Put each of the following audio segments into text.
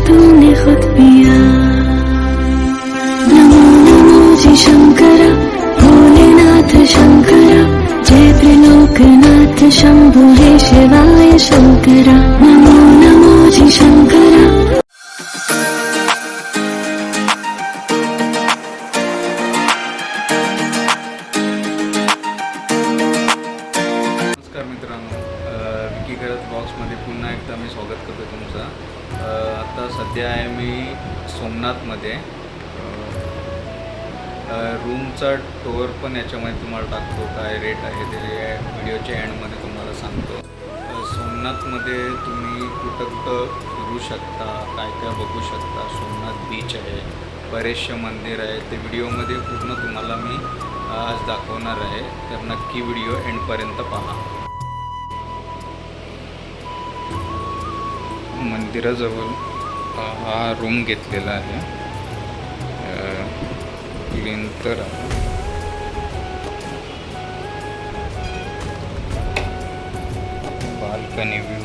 तूने खुद पिया। नमो नमो जी शंकरा, भोलेनाथ शंकरा, जय त्रिलोकनाथ शंभो हे शिवाय शंकरा। नमो नमो जी शंकरा। नमस्कार मित्रांनो, विकी करत ब्लॉग्समध्ये पुन्हा एकदा मी स्वागत करतो तुमचं. आता सध्या आहे मी सोमनाथमध्ये. रूमचा टूर पण याच्यामध्ये तुम्हाला टाकतो, काय रेट आहे ते व्हिडिओच्या एंडमध्ये तुम्हाला सांगतो. सोमनाथमध्ये तुम्ही कुठं कुठं फिरू शकता, काय काय बघू शकता. सोमनाथ बीच आहे, बरेचसे मंदिर आहे, ते व्हिडिओमध्ये पूर्ण तुम्हाला मी आज दाखवणार आहे, तर नक्की व्हिडिओ एंडपर्यंत पहा. मंदिराजवळ हा रूम घेतलेला आहे, क्लीन तर आहे. बाल्कनी व्ह्यू,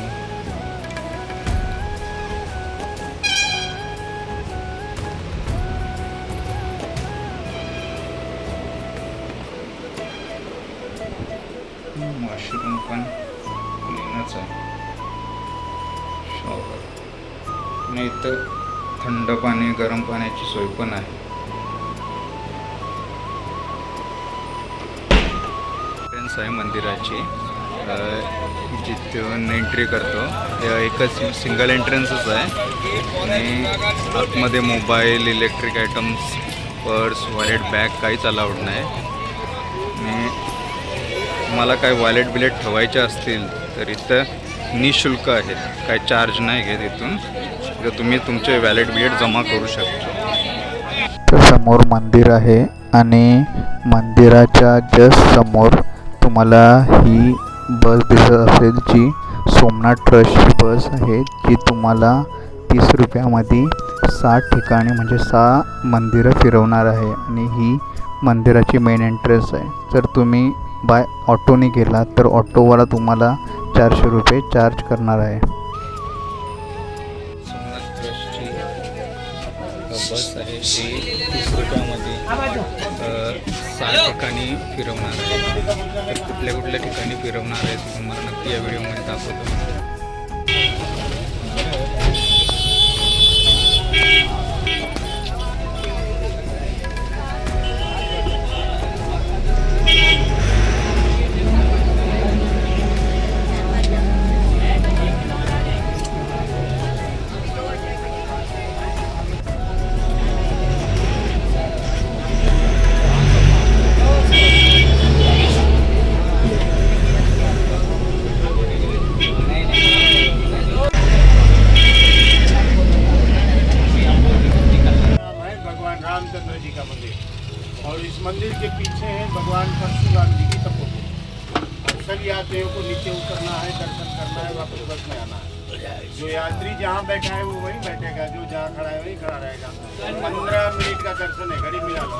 वॉशरूम पण क्लीनच आहे. शॉवर आणि इथं थंड पाणी गरम पाण्याची सोय पण आहे. एंट्रन्स आहे मंदिराची, जिथून एंट्री करतो एकच सिंगल एंट्रन्सच आहे. आणि आतमध्ये mobile, electric items, purse, wallet, bag काहीच अलाउड नाही. आणि तुम्हाला काय वॉलेट बिलेट ठेवायचे असतील तर इथं निःशुल्क आहेत, काही चार्ज नाही घेत इथून, तर तुम्ही तुमचे वॉलेट बिलेट जमा करू शकता. समोर मंदिर आहे आणि मंदिराच्या जस्ट समोर तुम्हाला ही बस दिसत असेल, जी सोमनाथ ट्रस्टची बस आहे, जी तुम्हाला 30 रुपयामध्ये 6 ठिकाणी म्हणजे 6 मंदिरं फिरवणार आहे. आणि ही मंदिराची मेन एंट्रन्स आहे. जर तुम्ही बाय ऑटोने गेला तर ऑटोवाला तुम्हाला 400 रुपये चार्ज करणार आहे. सोमनाथ ट्रस्टची बस आहे, जी 30 रुपयामध्ये 6 ठिकाणी फिरवणार आहे. तर कुठल्या कुठल्या ठिकाणी फिरवणार आहे ते तुम्हाला नक्की या व्हिडिओमध्ये दाखवतो. रामचंद्र जी का मंदिर, और इस मंदिर के पीछे है भगवान परशुराम जी की तपोभूमि. अब सभी यात्रियों को नीचे उतरना है, दर्शन करना है, वापस बस में आना है. जो यात्री जहाँ बैठा है वो वहीं बैठेगा, जो जहाँ खड़ा है वहीं खड़ा रहेगा. 15 मिनट का दर्शन है, घड़ी मिला लो.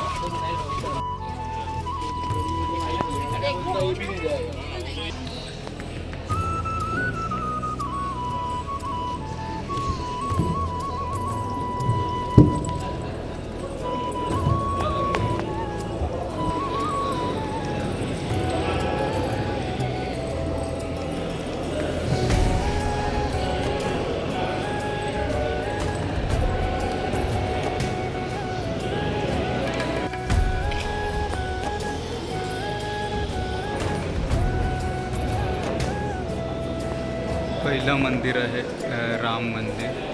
पहिलं मंदिर आहे राम मंदिर.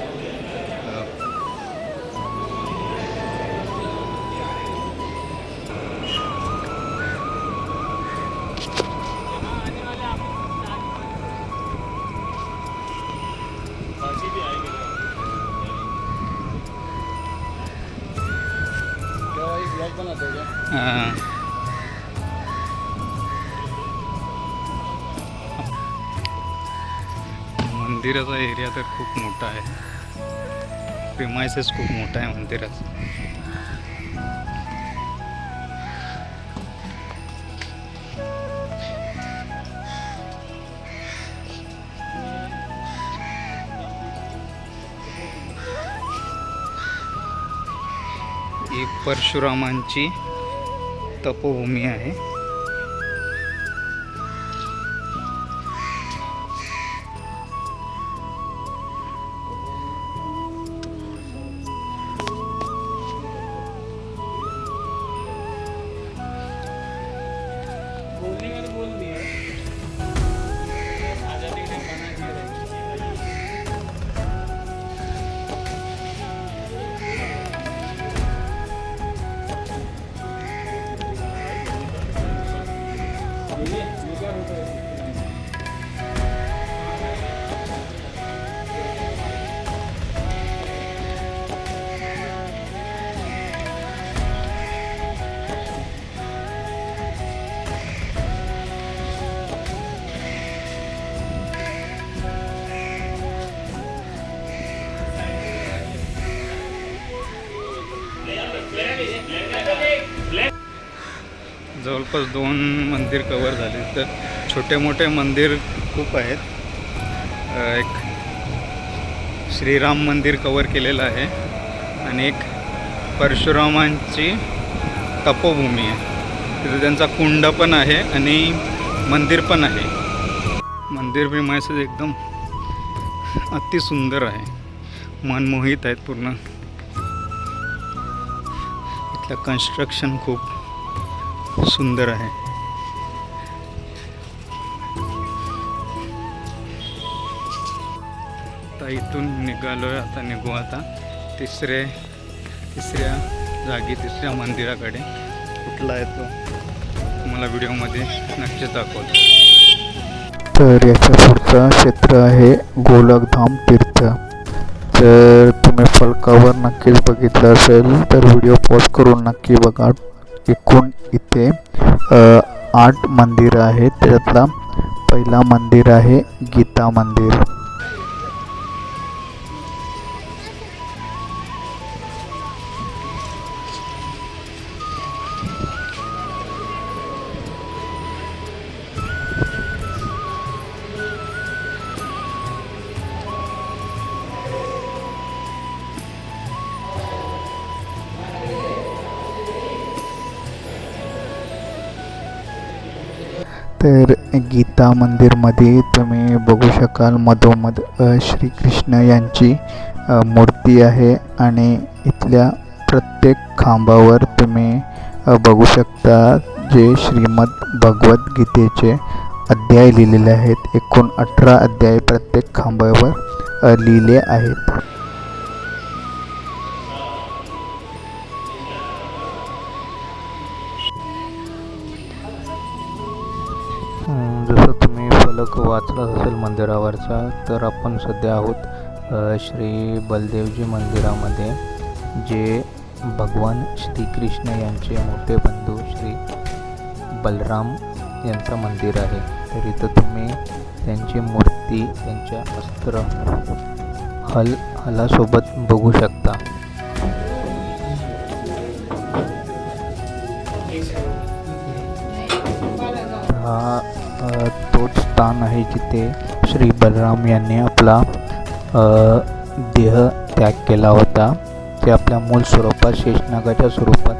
मंदिराचा एरिया तर खूप मोठा आहे, प्रिमायसेस खूप मोठा आहे मंदिराचा. ही परशुरामांची तपोभूमी आहे. जवळपास 2 मंदिर कवर झाले. तर छोटे मोठे मंदिर खूप आहेत. एक श्रीराम मंदिर कवर केलेलं आहे आणि एक परशुरामांची तपोभूमी आहे. तिथे त्यांचा कुंड पण आहे आणि मंदिर पण आहे. मंदिर बी मैसेज एकदम अतिसुंदर आहे, मनमोहित आहेत पूर्ण. इथलं कन्स्ट्रक्शन खूप सुंदर आहे. आता इथून निघालोय. आता निघू आता तिसऱ्या जागी, तिसऱ्या मंदिराकडे. कुठला आहे तो तुम्हाला व्हिडिओमध्ये नक्कीच दाखवतो. तर याच्या पुढचं क्षेत्र आहे गोलकधाम तीर्थ. तर तुम्ही फलकावर नक्कीच बघितलं असेल तर व्हिडिओ पॉज करून नक्की बघा. एकूण इथे 8 मंदिरं आहेत. त्याच्यातला पहिला मंदिर आहे गीता मंदिर. तर गीता मंदिरमध्ये तुम्ही बघू शकाल मधोमध श्रीकृष्ण यांची मूर्ती आहे आणि इथल्या प्रत्येक खांबावर तुम्ही बघू शकता जे श्रीमद भगवद्गीतेचे अध्याय लिहिलेले आहेत. एकूण 18 अध्याय प्रत्येक खांबावर लिहिले आहेत. जसं तुम्ही फलक वाचला असेल मंदिरावरचा, तर आपण सध्या आहोत श्री बलदेवजी मंदिरामध्ये, जे भगवान श्रीकृष्ण यांचे मोठे बंधू श्री बलराम यांचं मंदिर आहे. तर इथं तुम्ही त्यांची मूर्ती, त्यांच्या अस्त्र हलासोबत बघू शकता. हा तोच स्थान आहे जिथे श्री बलराम यांनी आपला देह त्याग केला होता. ते आपल्या मूळ स्वरूपात शेषनागाच्या स्वरूपात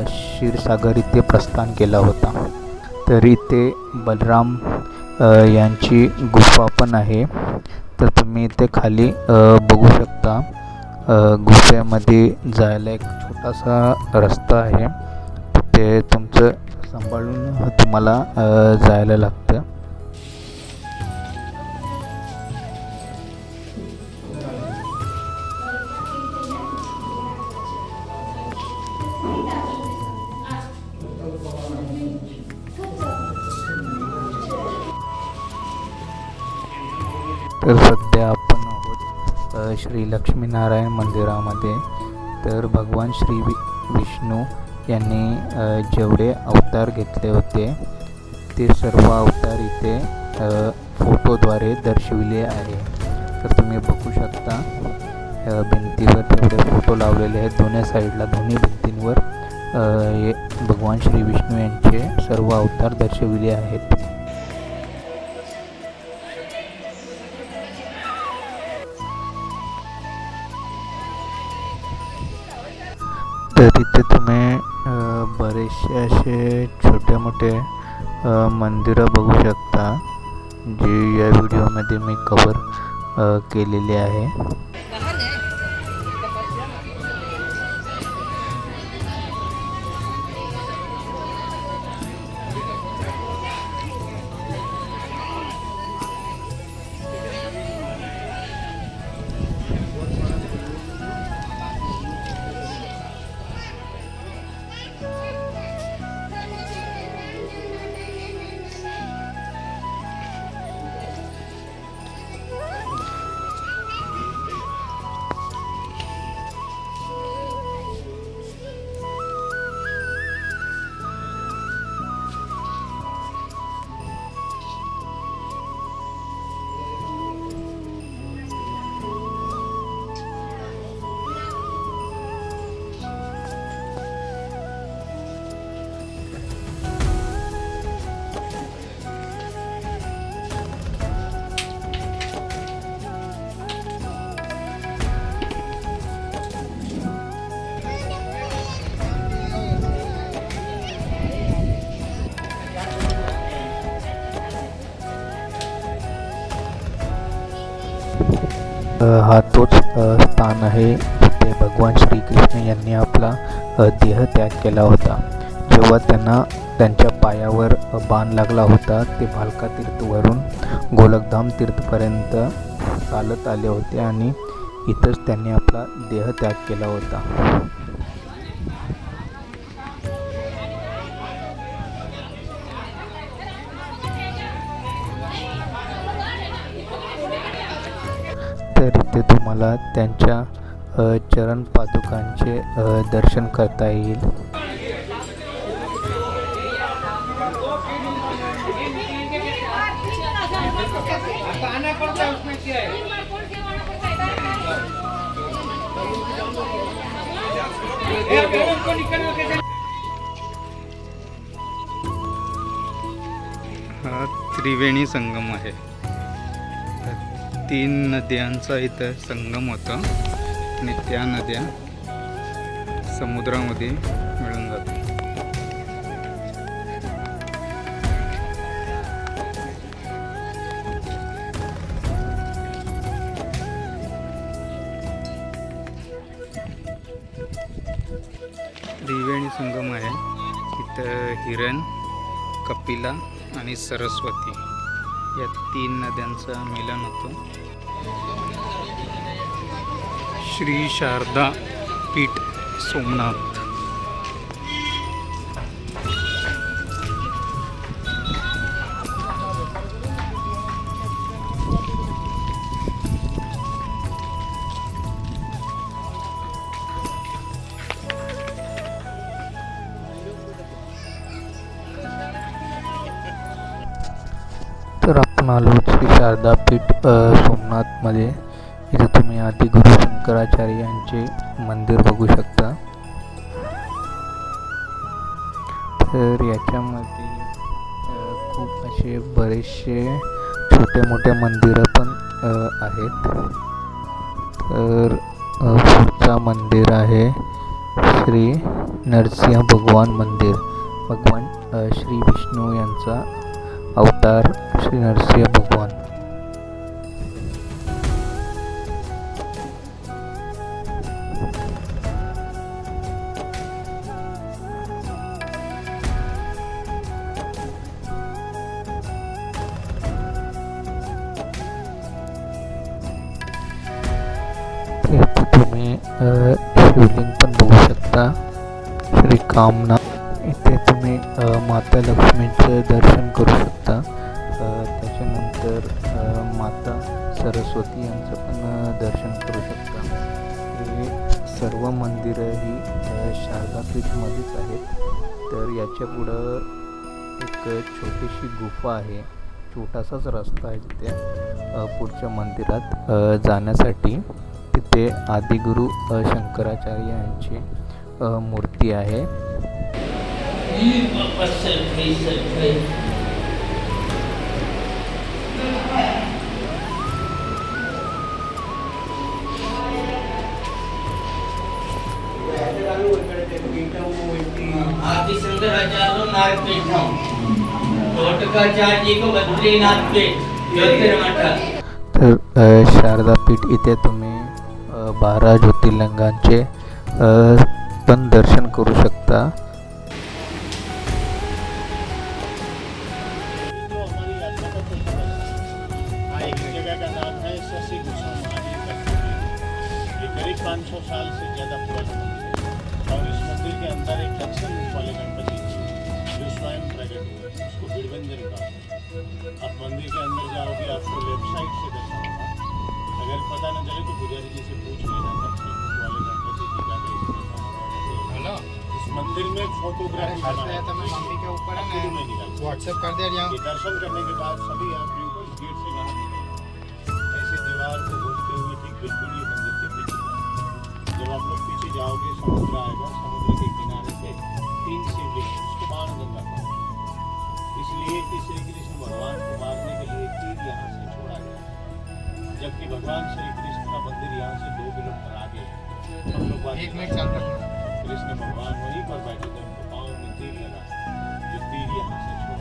क्षीरसागर इथे प्रस्थान केला होता. तर इथे बलराम यांची गुफा पण आहे. तर तुम्ही इथे खाली बघू शकता. गुफेमध्ये जायला एक छोटासा रस्ता आहे. ते तुमचं सांभाळून तुम्हाला जायला लागतं. तर सध्या आपण आहोत श्री लक्ष्मीनारायण मंदिरामध्ये. तर भगवान श्री विष्णू यांनी जेवढे अवतार घेतले होते ते सर्व अवतार इथे फोटोद्वारे दर्शविले आहे. तर तुम्ही बघू शकता भिंतीवर तेवढे फोटो लावलेले आहेत. दोन्ही साईडला, दोन्ही भिंतींवर भगवान श्री विष्णू यांचे सर्व अवतार दर्शविले आहेत. तर इथे तुम्ही बरेचसे असे छोटे मोठे मंदिरं बघू शकता, जे या व्हिडिओमध्ये मी कवर केलेले आहे. हा तोच स्थान आहे जिथे भगवान श्रीकृष्ण यांनी आपला देहत्याग केला होता. जेव्हा त्यांना त्यांच्या पायावर बाण लागला होता, ते भालका तीर्थवरून गोलकधाम तीर्थपर्यंत चालत आले होते आणि इथंच त्यांनी आपला देहत्याग केला होता. तर इथे तुम्हाला त्यांच्या चरण पादुकांचे दर्शन करता येईल. हा त्रिवेणी संगम आहे. 3 नद्यांचा इथं संगम होता आणि त्या नद्या समुद्रामध्ये मिळून जातात. त्रिवेणी संगम आहे. इथं हिरण, कपिला आणि सरस्वती या 3 नद्यांचं मिलन होतं. श्री शारदा पीठ सोमनाथ. तर आपण आलो श्री शारदा पीठ सोमनाथमध्ये. इथे तुम्ही आदिगुरु शंकराचार्य यांचे मंदिर बघू शकता. तर याच्यामध्ये खूप असे बरेचसे छोटे मोठे मंदिरं पण आहेत. तर पुढचा मंदिर आहे श्री नरसिंह भगवान मंदिर. भगवान श्री विष्णू यांचा अवतार श्री नरसिंह भगवान. इथे तुम्ही शिवलिंग पण बघू शकता, श्री कामना. इथे तुम्ही माता लक्ष्मीचं दर्शन करू शकता. त्याच्यानंतर माता सरस्वती यांचं पण दर्शन करू शकता. हे सर्व मंदिरं ही शारदापीठमध्येच आहेत. तर याच्या पुढं एक छोटीशी गुफा आहे, छोटासाच रस्ता आहे तिथे पुढच्या मंदिरात जाण्यासाठी. तिथे आदिगुरु शंकराचार्य यांची मूर्ती आहे. तर शारदा पीठ इथे तुम्ही 12 ज्योतिर्लिंगांचे पण दर्शन करू शकता. जो हमारी यात्रा का प्रतीक है, हाँ, एक जगह का नाम है शशि भूषण महादेव का मंदिर। ये करीब 500 साल से ज़्यादा पुराना मंदिर है और इस मंदिर के अंदर एक लक्षण रूप वाले गणपति जी जो स्वयं प्रकट हुए, उसको बिड़बंजन कहा। आप मंदिर के अंदर जाओगे, आपको लेफ्ट साइड से दर्शन होगा। अगर पता न चले तो पुजारी जी से पूछ लेना, लक्षण रूप वाले गणपति जी का कैसे दर्शन होगा। इस मंदिर में फोटोग्राफी बनाया था, मम्मी के ऊपर व्हाट्सएप कर दिया। ये दर्शन करने के बाद सभी यात्रियों को इस गेट से बाहर निकलना, ऐसे दीवार को घूमते हुए ठीक बिल्कुल ये मंदिर के पीछे जाओ। जब आप लोग पीछे जाओगे, समुद्र आएगा, समुद्र के किनारे पे 3 शिवलिंग, उसको बाण गंगा कहा। इसलिए कि श्री कृष्ण भगवान को मारने के लिए तीर यहाँ से छोड़ा गया, जबकि भगवान श्री कृष्ण का मंदिर यहाँ से 2 किलोमीटर आगे है। हम लोग कृष्ण भगवान वहीं पर बैठे थे, उनको पाँव में तीर लगा, जो तीर यहाँ से छोड़।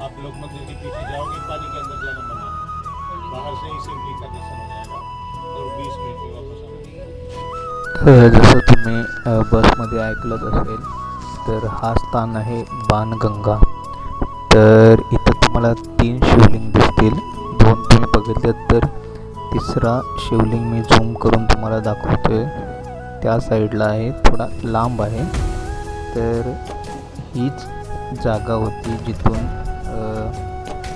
आप लोग मंदिर के पीछे जाओगे, पानी के अंदर जाना मना है, बाहर से ही शिवलिंग का दर्शन हो जाएगा और 20 मिनट में वापस आएंगे। जसं तुम्ही बसमध्ये ऐकलंच असेल तर हा स्थान आहे बाणगंगा. तर इथं तुम्हाला 3 शिवलिंग दिसतील. 2 तुम्ही बघितलेत, तर तिसरा शिवलिंग मी झूम करून तुम्हाला दाखवतोय. त्या साईडला आहे, थोडा लांब आहे. तर हीच जागा होती जिथून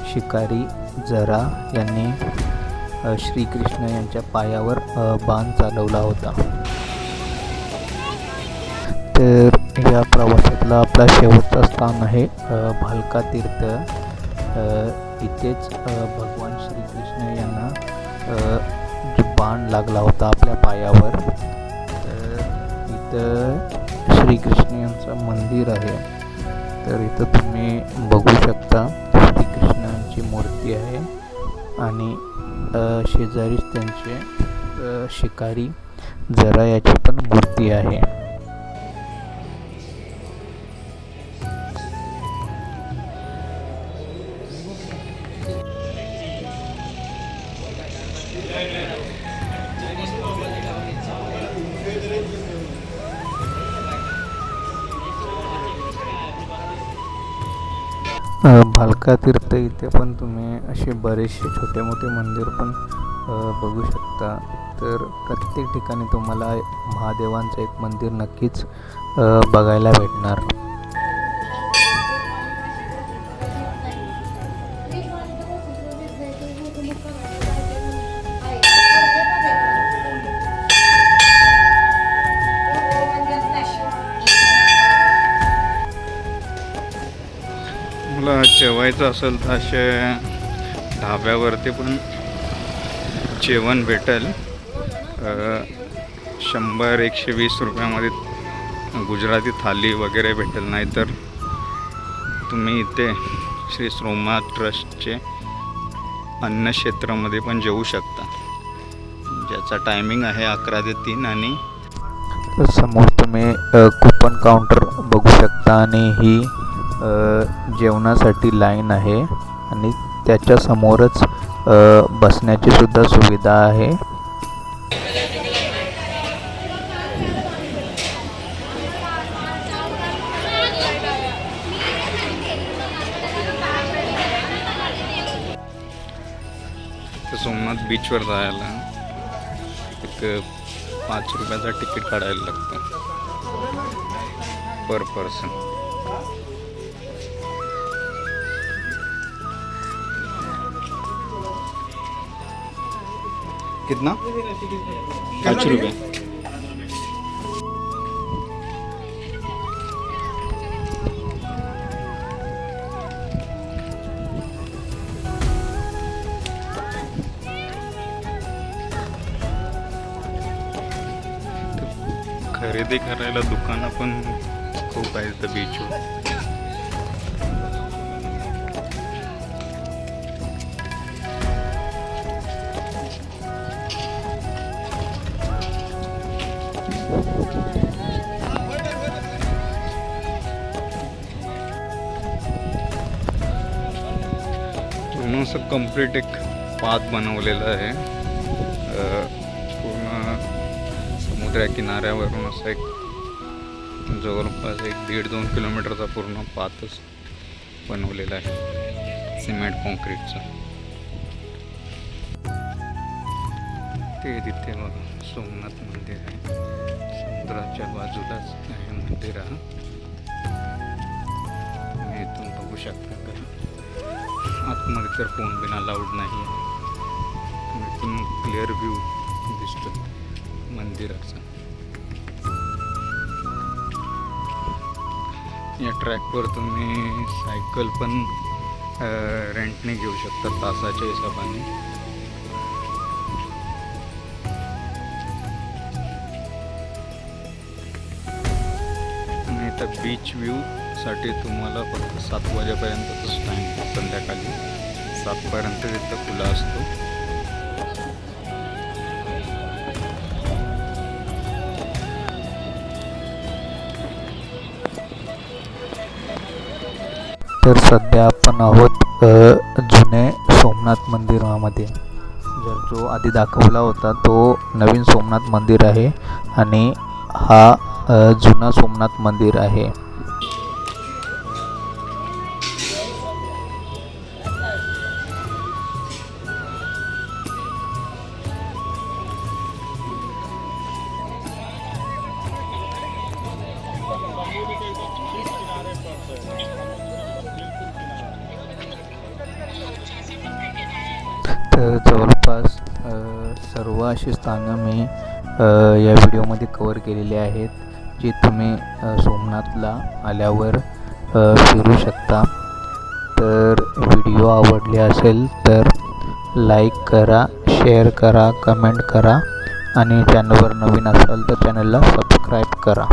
शिकारी जरा यांनी श्रीकृष्ण यांच्या पायावर बाण चालवला होता. तर या प्रवासातला आपला शेवटचा स्थान आहे भालका तीर्थ. इथेच भगवान श्रीकृष्ण यांना जो बाण लागला होता आपल्या पायावर, तर इथं श्रीकृष्ण यांचं मंदिर आहे. तर इथं तुम्ही बघू शकता श्रीकृष्णांची मूर्ती आहे आणि शेजारीच त्यांचे शिकारी जरा याची पण मूर्ती आहे. भालका तीर्थ इथे पण तुम्ही असे बरेचसे छोटे मोठे मंदिर पण बघू शकता. तर प्रत्येक ठिकाणी तुम्हाला महादेवांचं एक मंदिर नक्कीच बघायला भेटणार. मला जेवायचं असेल तर असे ढाब्यावरती पण जेवण भेटेल. 100-120 रुपयामध्ये गुजराती थाली वगैरे भेटेल. नाहीतर तुम्ही इथे श्री सोमनाथ ट्रस्टचे अन्नक्षेत्रामध्ये पण जेवू शकता, ज्याचा टायमिंग आहे 11 ते 3. आणि समोर तुम्ही कुपन काउंटर बघू शकता आणि ही जेवणासाठी लाईन आहे आणि त्याच्या समोरच बसण्याची सुद्धा सुविधा आहे. सोमनाथ बीचवर जायला एक 5 रुपयाचा तिकीट काढायला लागतं पर पर्सन. कितना? 5 रुपये. खरेदी करायला दुकानं पण खूप आहेत त्या बीचवर. पूर्ण असं कम्प्लीट एक पाथ बनवलेलं आहे. पूर्ण समुद्र किनाऱ्यावरून असं एक जवळपास 1-1.5-2 किलोमीटरचा पूर्ण पाथच बनवलेला आहे सिमेंट कॉन्क्रीटचा. ते तिथे बघा सोमनाथ मंदिर आहे, समुद्राच्या बाजूलाच आहे मंदिर. तुम्ही इथून बघू शकता का, आतमध्ये तर फोन बिन अलाउड नाही आहे. इथून क्लिअर व्ह्यू दिसतो मंदिराचा. या ट्रॅकवर तुम्ही सायकल पण रेंटने घेऊ शकता तासाच्या हिशोबाने. आणि आता बीच व्ह्यूसाठी तुम्हाला फक्त 7 वाजेपर्यंतच टाईम आहे. संध्याकाळी 7पर्यंत तिथं खुला असतो. तर सध्या आपण आहोत जुने सोमनाथ मंदिरामध्ये. जो आधी दाखवला होता तो नवीन सोमनाथ मंदिर आहे आणि हा जुना सोमनाथ मंदिर आहे. तर जवळपास सर्व अशी स्थानं मी या व्हिडिओमध्ये कवर केलेली आहेत, जी तुम्ही सोमनाथला आल्यावर फिरू शकता. तर व्हिडिओ आवडले असेल तर लाईक करा, शेअर करा, कमेंट करा आणि चॅनलवर नवीन असाल तर चॅनलला सबस्क्राईब करा.